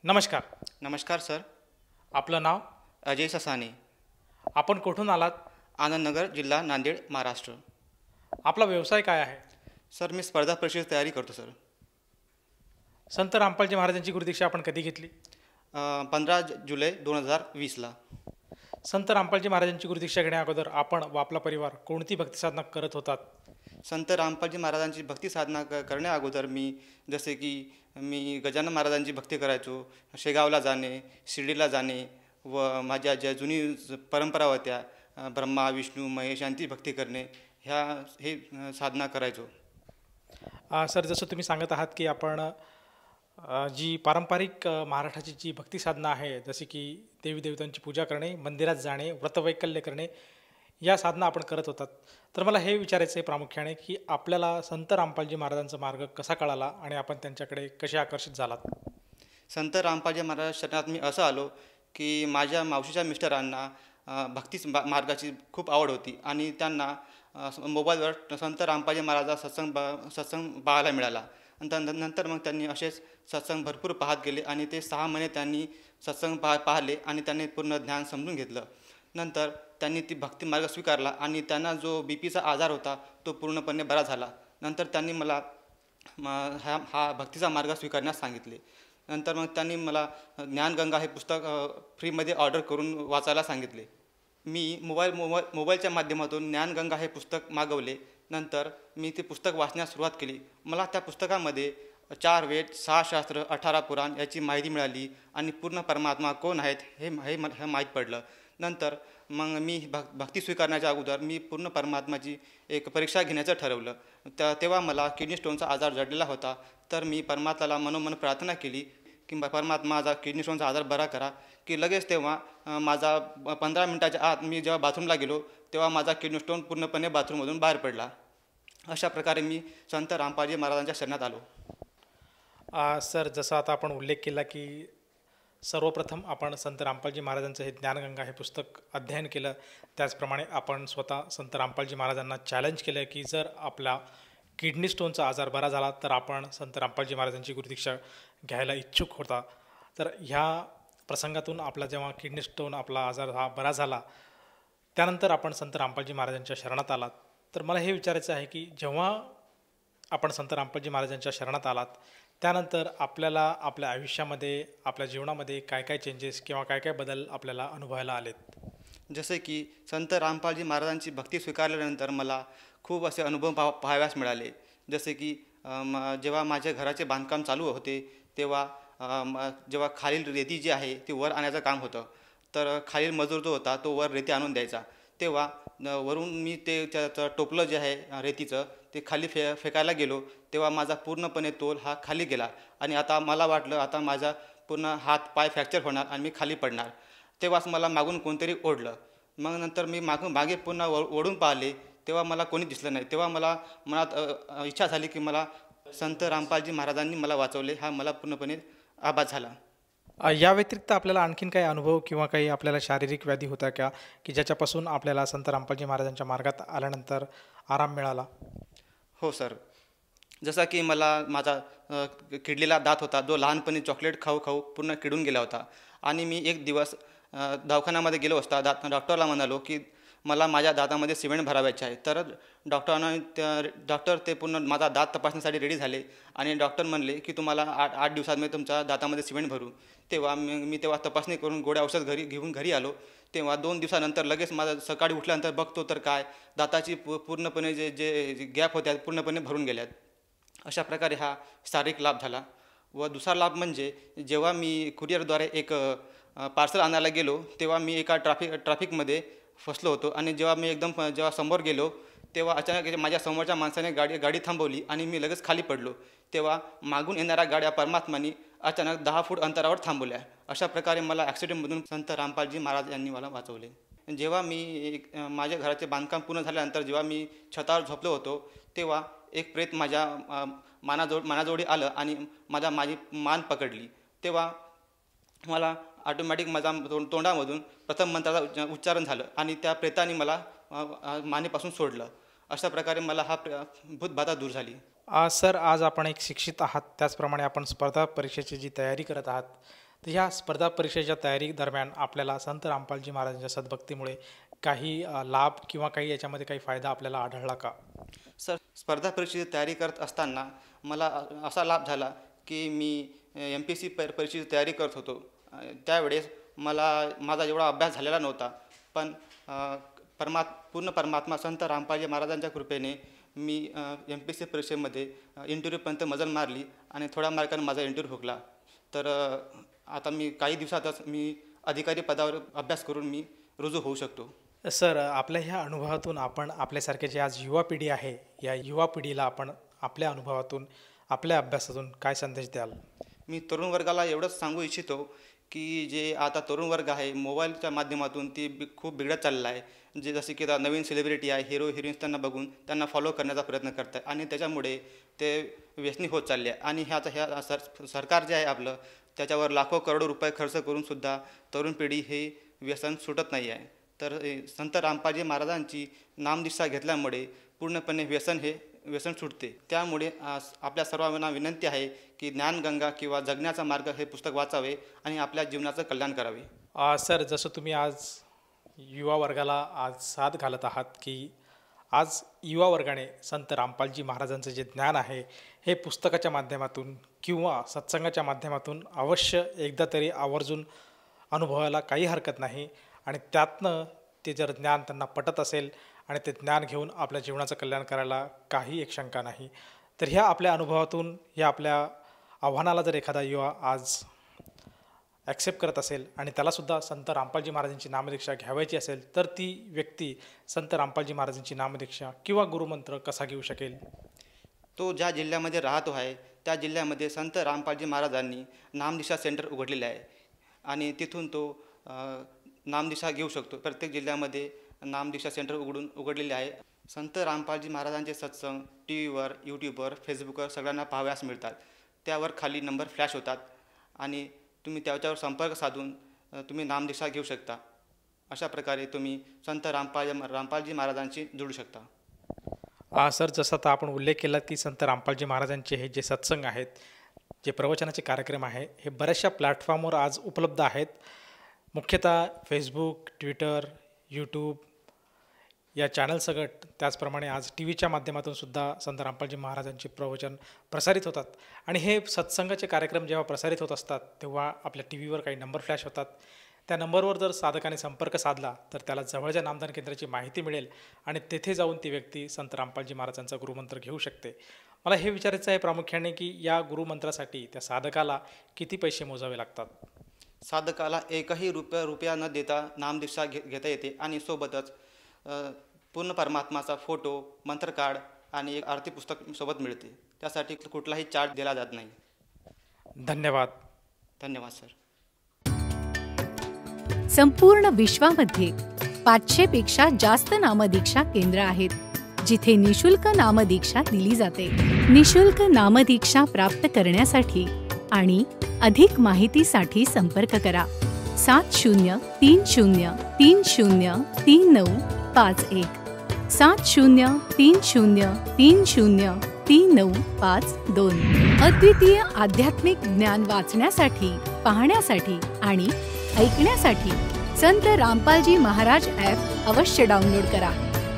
नमस्कार. नमस्कार सर. आपलं नाव? अजय ससाने. आपण कुठून आलात? आनंदनगर, जिल्हा नांदेड, महाराष्ट्र. आपला व्यवसाय काय आहे? सर मी स्पर्धा परीक्षेची तयारी करतो सर. संत रामपालजी महाराजांची गुरुदीक्षा आपण कधी घेतली? 15 जुलै 2020ला. संत रामपालजी महाराजांची गुरुदीक्षा घेण्या अगोदर आपण व आपला परिवार कोणती भक्तिसाधना करत होतात? संत रामपालजी महाराजांची भक्ती साधना करण्या अगोदर जसे की मी गजानन महाराजांची भक्ती करायचो. शेगावला जाणे, शिर्डीला जाणे व माझ्या ज्या जुनी परंपरा होत्या, ब्रह्मा विष्णू महेश यांची भक्ती करणे, हे साधना करायचो. सर, जसं तुम्ही सांगत आहात की आपण जी पारंपरिक महाराष्ट्राची जी भक्ती साधना आहे, जसे की देवी देवतांची पूजा करणे, मंदिरात जाणे, व्रतवैकल्य करणे, या साधना आपण करत होतात. तर मला हे विचारायचं आहे प्रामुख्याने की आपल्याला संत रामपालजी महाराजांचा मार्ग कसा कळाला आणि आपण त्यांच्याकडे कसे आकर्षित झालात? संत रामपालजी महाराज शरणात मी असं आलो की माझ्या मावशीच्या मिस्टरांना मार्गाची खूप आवड होती आणि त्यांना मोबाईलवर संत रामपालजी महाराजा सत्संग पाहायला मिळाला. नंतर मग त्यांनी असेच सत्संग भरपूर पाहत गेले आणि ते 6 महिने त्यांनी सत्संग पाहिले आणि त्यांनी पूर्ण ज्ञान समजून घेतलं. नंतर त्यांनी ती भक्ती मार्ग स्वीकारला आणि त्यांना जो बीपीचा आजार होता तो पूर्णपणे बरा झाला. नंतर त्यांनी मला हा भक्तीचा मार्ग स्वीकारण्यास सांगितले. नंतर मग त्यांनी मला ज्ञानगंगा हे पुस्तक फ्रीमध्ये ऑर्डर करून वाचायला सांगितले. मी मोबाईलच्या माध्यमातून ज्ञानगंगा हे पुस्तक मागवले. नंतर मी ते पुस्तक वाचण्यास सुरुवात केली. मला त्या पुस्तकामध्ये 4 वेद, 6 शास्त्र, 18 पुराण याची माहिती मिळाली आणि पूर्ण परमात्मा कोण आहेत हे माहीत पडलं. नंतर मग मी भक्ती स्वीकारण्याच्या अगोदर मी पूर्ण परमात्माची एक परीक्षा घेण्याचं ठरवलं. तेव्हा मला किडनी स्टोनचा आजार जडलेला होता. तर मी परमात्म्याला मनोमन प्रार्थना केली की परमात्मा माझा किडनी स्टोनचा आजार बरा करा. की लगेच तेव्हा माझा 15 मिनिटाच्या आत मी जेव्हा बाथरूमला गेलो तेव्हा माझा किडनी स्टोन पूर्णपणे बाथरूममधून बाहेर पडला. अशा प्रकारे मी संत रामपालजी महाराजांच्या शरणात आलो. सर, जसं आता आपण उल्लेख केला की सर्वप्रथम आपण संत रामपालजी महाराजांचं हे ज्ञानगंगा हे पुस्तक अध्ययन केलं. त्याचप्रमाणे आपण स्वतः संत रामपालजी महाराजांना चॅलेंज केलं की जर आपला किडनी स्टोनचा आजार बरा झाला तर आपण संत रामपालजी महाराजांची गुरुदीक्षा घ्यायला इच्छुक होता. तर ह्या प्रसंगातून आपला जेव्हा किडनी स्टोन आपला आजार हा बरा झाला त्यानंतर आपण संत रामपालजी महाराजांच्या शरणात आलात. तर मला हे विचारायचं आहे की जेव्हा आपण संत रामपालजी महाराजांच्या शरणात आलात त्यानंतर आपल्याला आपल्या आयुष्यामध्ये, आपल्या जीवनामध्ये काय काय चेंजेस किंवा काय काय बदल आपल्याला अनुभवायला आलेत? जसे की संत रामपालजी महाराजांची भक्ती स्वीकारल्यानंतर मला खूप असे अनुभव पाहाव्यास मिळाले. जसे की जेव्हा माझ्या घराचे बांधकाम चालू होते तेव्हा जेव्हा खालील रेती जी आहे ती वर आणायचं काम होतं. तर खालील मजूर जो होता तो वर रेती आणून द्यायचा. तेव्हा वरून मी ते त्याचं टोपलं जे आहे रेतीचं ते खाली फेकायला गेलो तेव्हा माझा पूर्णपणे तोल हा खाली गेला आणि आता मला वाटलं आता माझा पूर्ण हात पाय फ्रॅक्चर होणार आणि मी खाली पडणार. तेव्हाच मला मागून कोणतरी ओढलं. मग नंतर मी मागे पुन्हा ओढून पाहिले तेव्हा मला कोणी दिसलं नाही. तेव्हा मला मनात इच्छा झाली की मला संत रामपालजी महाराजांनी मला वाचवले, हा मला पूर्णपणे आभास झाला. या व्यतिरिक्त आपल्याला आणखीन काही अनुभव किंवा काही आपल्याला शारीरिक व्याधी होता का की ज्याच्यापासून आपल्याला संत रामपालजी महाराजांच्या मार्गात आल्यानंतर आराम मिळाला? हो सर. जसा की माझा किडलेला दात होता जो लहानपणी चॉकलेट खाऊ पूर्ण किडून गेला होता आणि मी एक दिवस दवाखान्यामध्ये गेलो असता डॉक्टरला म्हणालो की मला माझ्या दातामध्ये सिमेंट भरावायचे आहे. तर डॉक्टर ते पूर्ण माझा दात तपासण्यासाठी रेडी झाले आणि डॉक्टर म्हणले की तुम्हाला 8 दिवसांमध्ये तुमच्या दातामध्ये सिमेंट भरू. तेव्हा मी तपासणी करून गोळ्या औषध घेऊन घरी आलो. तेव्हा 2 दिवसानंतर लगेच माझा सकाळी उठल्यानंतर बघतो तर काय दाताची पूर्णपणे जे गॅप होत्या पूर्णपणे भरून गेल्यात. अशा प्रकारे हा शारीरिक लाभ झाला. व दुसरा लाभ म्हणजे जेव्हा मी कुरिअरद्वारे एक पार्सल आणायला गेलो तेव्हा मी एका ट्रॅफिकमध्ये फसलो होतो आणि जेव्हा समोर गेलो तेव्हा अचानक माझ्या समोरच्या माणसाने गाडी थांबवली आणि मी लगेच खाली पडलो. तेव्हा मागून येणाऱ्या गाड्या परमात्माने अचानक 10 फूट अंतरावर थांबवल्या. अशा प्रकारे मला ॲक्सिडेंटमधून संत रामपालजी महाराज यांनी मला वाचवले. जेव्हा माझ्या घराचे बांधकाम पूर्ण झाल्यानंतर जेव्हा मी छतावर झोपलो होतो तेव्हा एक प्रेत माझ्या मानाजवळी आलं आणि माझी मान पकडली. तेव्हा मला ऑटोमॅटिक माझा तोंडामधून प्रथम मंत्राचा उच्चारण झालं आणि त्या प्रेताने मला मानेपासून सोडलं. अशा प्रकारे मला हा भूतबाधा दूर झाली. सर, आज आपण एक शिक्षित आहात, त्याचप्रमाणे आपण स्पर्धा परीक्षेची जी तयारी करत आहात, तर ह्या स्पर्धा परीक्षेच्या तयारी दरम्यान आपल्याला संत रामपालजी महाराजांच्या सद्भक्तीमुळे काही लाभ किंवा काही याच्यामध्ये काही फायदा आपल्याला आढळला का? सर, स्पर्धा परीक्षेची तयारी करत असताना मला असा लाभ झाला की मी MPSC परीक्षेची तयारी करत होतो. त्यावेळेस माझा एवढा अभ्यास झालेला नव्हता, पण पूर्ण परमात्मा संत रामपालजी महाराजांच्या कृपेने मी MPSC परीक्षेमध्ये इंटरव्ह्यूपर्यंत मजल मारली आणि थोड्या मार्काने माझा इंटरव्ह्यू हुकला. तर आता मी काही दिवसातच मी अधिकारी पदावर अभ्यास करून मी रुजू होऊ शकतो. सर, आपल्या ह्या अनुभवातून आपण आपल्यासारखे जे आज युवा पिढी आहे, या युवा पिढीला आपण आपल्या अनुभवातून, आपल्या अभ्यासातून काय संदेश द्याल? मी तरुण वर्गाला एवढंच सांगू इच्छितो की जे आता तरुण वर्ग आहे मोबाईलच्या माध्यमातून खूप बिघडत चालला आहे. जसे की आता नवीन सेलिब्रिटी आहे, हिरो हिरोईन्स त्यांना बघून त्यांना फॉलो करण्याचा प्रयत्न करत आहे आणि त्याच्यामुळे ते व्यसनी होत चालले आहे. आणि सरकार जे आहे आपलं, त्याच्यावर लाखो करोडो रुपये खर्च करूनसुद्धा तरुण पिढी हे व्यसन सुटत नाही आहे. तर संत रामपालजी महाराजांची नामदीक्षा घेतल्यामुळे पूर्णपणे व्यसन सुटते. त्यामुळे आपल्या सर्वांना विनंती आहे की ज्ञानगंगा किंवा जगण्याचा मार्ग हे पुस्तक वाचावे आणि आपल्या जीवनाचं कल्याण करावे. सर, जसं तुम्ही आज युवा वर्गाला आज साथ घालत आहात की आज युवा वर्गाने संत रामपालजी महाराजांचं जे ज्ञान आहे हे पुस्तकाच्या माध्यमातून किंवा सत्संगाच्या माध्यमातून अवश्य एकदा तरी आवर्जून अनुभवायला काही हरकत नाही. आणि त्यातनं ते जर ज्ञान त्यांना पटत असेल आणि ते ज्ञान घेऊन आपल्या जीवनाचं कल्याण करायला काही एक शंका नाही. तर ह्या आपल्या अनुभवातून, ह्या आपल्या आव्हानाला जर एखादा युवा आज ॲक्सेप्ट करत असेल आणि त्यालासुद्धा संत रामपालजी महाराजांची नामदीक्षा घ्यावायची असेल, तर ती व्यक्ती संत रामपालजी महाराजांची नामदीक्षा किंवा गुरुमंत्र कसा घेऊ शकेल? तो ज्या जिल्ह्यामध्ये राहतो आहे त्या जिल्ह्यामध्ये संत रामपालजी महाराजांनी नामदीक्षा सेंटर उघडलेले आहे आणि तिथून तो नामदीक्षा घेऊ शकतो. प्रत्येक जिल्ह्यामध्ये नामदीक्षा सेंटर उघडलेले आहे. संत रामपालजी महाराजांचे सत्संग TV वर, YouTubeवर, फेसबुकवर सगळ्यांना पाहावयास मिळतात. त्यावर खाली नंबर फ्लॅश होतात आणि तुम्ही त्याच्यावर संपर्क साधून तुम्ही नामदीक्षा घेऊ शकता. अशा प्रकारे तुम्ही संत रामपालजी महाराजांशी जोडू शकता. सर, जसं आता आपण उल्लेख केला की संत रामपालजी महाराजांचे हे जे सत्संग आहेत, जे प्रवचनाचे कार्यक्रम आहे, हे बऱ्याचशा प्लॅटफॉर्मवर आज उपलब्ध आहेत. मुख्यतः फेसबुक, ट्विटर, यूट्यूब या चॅनल सकट, त्याचप्रमाणे आज TV च्या माध्यमातून सुद्धा संत रामपालजी महाराजांचे प्रवचन प्रसारित होतात. आणि हे सत्संगाचे कार्यक्रम जेव्हा प्रसारित होत असतात तेव्हा आपल्या TV वर काही नंबर फ्लॅश होतात. त्या नंबरवर जर साधकाने संपर्क साधला तर त्याला जवळच्या नामदान केंद्राची माहिती मिळेल आणि तेथे जाऊन ती व्यक्ती संत रामपालजी महाराजांचा गुरुमंत्र घेऊ शकते. मला हे विचारायचं आहे प्रामुख्याने की या गुरुमंत्रासाठी त्या साधकाला किती पैसे मोजावे लागतात? साधकाला एकही रुपया न देता नामदीक्षा घेता येते आणि सोबतच पूर्ण परमात्माचा फोटो, मंत्र कार्ड आणि एक आरती पुस्तक सोबत मिळते. त्यासाठी कुठलाही चार्ज दिला जात नाही. धन्यवाद. धन्यवाद सर. संपूर्ण विश्वामध्ये 500 पेक्षा जास्त नामदीक्षा केंद्र आहेत जिथे निशुल्क नामदीक्षा दिली जाते. निशुल्क नामदीक्षा प्राप्त करण्यासाठी आणि अधिक माहितीसाठी संपर्क करा 7030303951 7030303952. अद्वितीय आध्यात्मिक ज्ञान वाचण्यासाठी, पाहण्यासाठी आणि ऐकण्यासाठी संत रामपालजी महाराज ॲप अवश्य डाउनलोड करा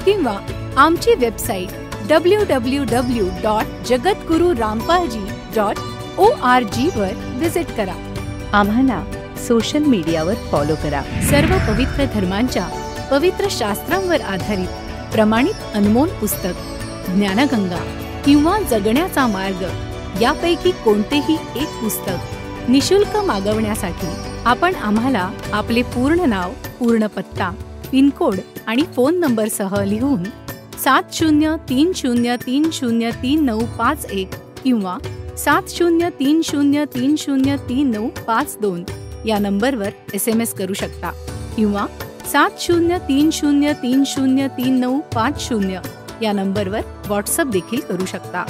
किंवा आमची वेबसाईट www.jagatgururampalji.org वर विजिट करा. आम्हाला सोशल मीडियावर फॉलो करा. सर्व पवित्र धर्मांच्या पवित्र शास्त्रांवर आधारित प्रमाणित अनमोल पुस्तक ज्ञानगंगा किंवा जगण्याचा मार्ग यापैकी कोणतेही एक पुस्तक निशुल्क मागवण्यासाठी आपण आम्हाला आपले पूर्ण नाव, पूर्ण पत्ता, पिनकोड आणि फोन नंबरसह लिहून 7030303951 किंवा 7030303952 या नंबरवर SMS करू शकता किंवा 7030303950 या नंबरवर व्हॉट्सअप देखील करू शकता.